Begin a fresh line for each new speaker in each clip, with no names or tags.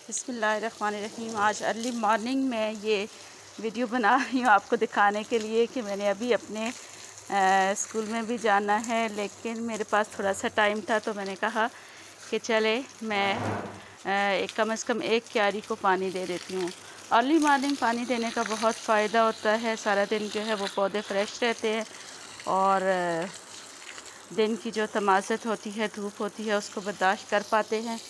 बिस्मिल्लाहिर्रहमानिर्रहीम। आज early morning में ये वीडियो बना रही हूँ आपको दिखाने के लिए कि मैंने अभी अपने स्कूल में भी जाना है, लेकिन मेरे पास थोड़ा सा टाइम था तो मैंने कहा कि चले मैं कम से कम एक क्यारी को पानी दे देती हूँ। अर्ली मॉर्निंग पानी देने का बहुत फ़ायदा होता है। सारा दिन जो है वो पौधे फ्रेश रहते हैं और दिन की जो तमाज़त होती है, धूप होती है, उसको बर्दाश्त कर पाते हैं।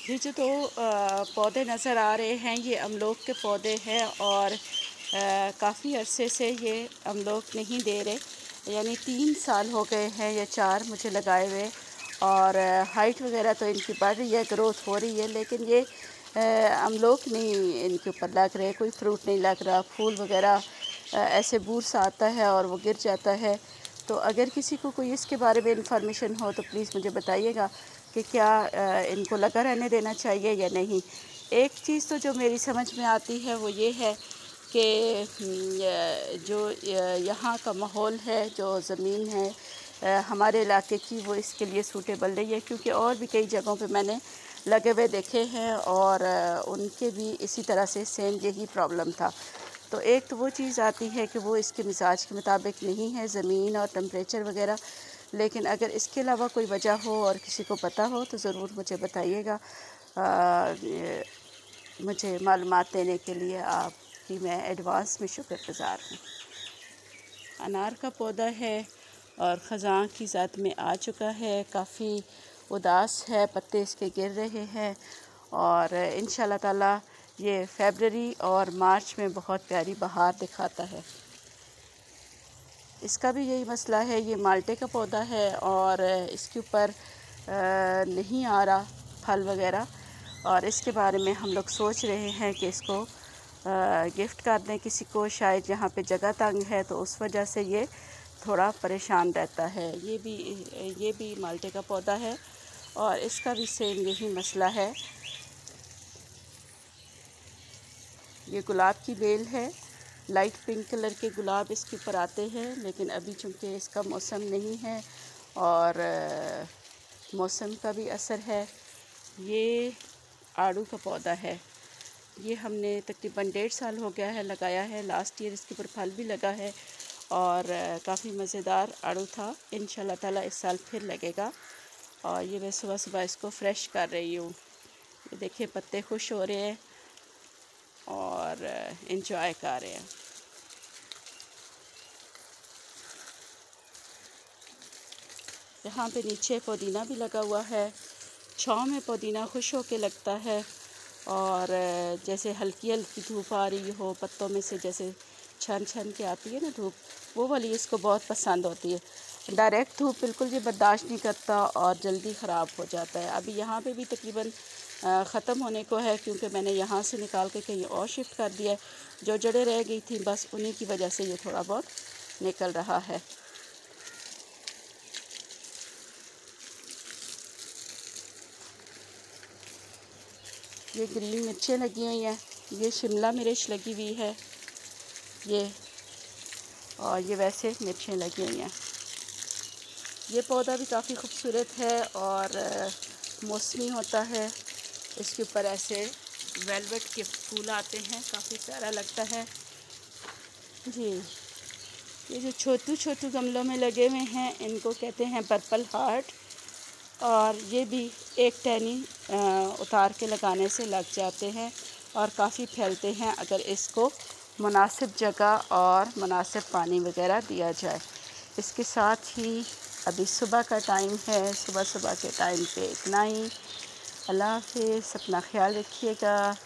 ये जो पौधे नज़र आ रहे हैं ये अमलोक के पौधे हैं और काफ़ी अरसे से ये अमलोक नहीं दे रहे, यानी 3 साल हो गए हैं या 4 मुझे लगाए हुए। और हाइट वगैरह तो इनकी बढ़ रही है, ग्रोथ हो रही है, लेकिन ये अमलोक नहीं इनके ऊपर लग रहे, कोई फ्रूट नहीं लग रहा। फूल वगैरह ऐसे बूर सा आता है और वो गिर जाता है। तो अगर किसी को कोई इसके बारे में इंफॉर्मेशन हो तो प्लीज़ मुझे बताइएगा कि क्या इनको लगा रहने देना चाहिए या नहीं। एक चीज़ तो जो मेरी समझ में आती है वो ये है कि जो यहाँ का माहौल है, जो ज़मीन है हमारे इलाके की, वो इसके लिए सूटेबल नहीं है, क्योंकि और भी कई जगहों पे मैंने लगे हुए देखे हैं और उनके भी इसी तरह से सेम यही प्रॉब्लम था। तो एक तो वो चीज़ आती है कि वो इसके मिजाज के मुताबिक नहीं है, ज़मीन और टेम्परेचर वगैरह। लेकिन अगर इसके अलावा कोई वजह हो और किसी को पता हो तो ज़रूर मुझे बताइएगा। मुझे मालूमात देने के लिए आपकी मैं एडवांस में शुक्रगुज़ार हूँ। अनार का पौधा है और ख़ज़ां की ज़ात में आ चुका है, काफ़ी उदास है, पत्ते इसके गिर रहे हैं और इंशाअल्लाह ताला ये फरवरी और मार्च में बहुत प्यारी बहार दिखाता है। इसका भी यही मसला है, ये माल्टे का पौधा है और इसके ऊपर नहीं आ रहा फल वगैरह, और इसके बारे में हम लोग सोच रहे हैं कि इसको गिफ्ट कर दें किसी को। शायद यहाँ पे जगह तंग है तो उस वजह से ये थोड़ा परेशान रहता है। ये भी माल्टे का पौधा है और इसका भी सेम यही मसला है। ये गुलाब की बेल है, लाइट पिंक कलर के गुलाब इसके ऊपर आते हैं, लेकिन अभी चूँकि इसका मौसम नहीं है और मौसम का भी असर है। ये आड़ू का पौधा है, ये हमने तकरीबन 1.5 साल हो गया है लगाया है। लास्ट ईयर इसके ऊपर फल भी लगा है और काफ़ी मज़ेदार आड़ू था। इंशाल्लाह ताला इस साल फिर लगेगा। और ये मैं सुबह सुबह इसको फ्रेश कर रही हूँ। ये देखिए पत्ते खुश हो रहे हैं और एंजॉय कर रहे हैं। यहाँ पे नीचे पुदीना भी लगा हुआ है। छाँव में पुदीना खुश होके लगता है और जैसे हल्की हल्की धूप आ रही हो, पत्तों में से जैसे छन छन के आती है ना धूप, वो वाली इसको बहुत पसंद होती है। डायरेक्ट धूप बिल्कुल ये बर्दाश्त नहीं करता और जल्दी ख़राब हो जाता है। अभी यहाँ पे भी तकरीबन ख़त्म होने को है, क्योंकि मैंने यहाँ से निकाल के कहीं और शिफ्ट कर दिया है। जो जड़ें रह गई थी बस उन्हीं की वजह से ये थोड़ा बहुत निकल रहा है। ये ग्रीन मिर्चें लगी हुई हैं, ये शिमला मिर्च लगी हुई है ये, और ये वैसे मिर्चें लगी हुई हैं। ये पौधा भी काफ़ी खूबसूरत है और मौसमी होता है। इसके ऊपर ऐसे वेलवेट के फूल आते हैं, काफ़ी प्यारा लगता है जी। ये जो छोटू छोटू गमलों में लगे हुए हैं इनको कहते हैं पर्पल हार्ट, और ये भी एक टहनी उतार के लगाने से लग जाते हैं और काफ़ी फैलते हैं अगर इसको मुनासिब जगह और मुनासिब पानी वगैरह दिया जाए। इसके साथ ही अभी सुबह का टाइम है, सुबह के टाइम पे इतना ही। अल्लाह हाफ़िज़, अपना ख्याल रखिएगा।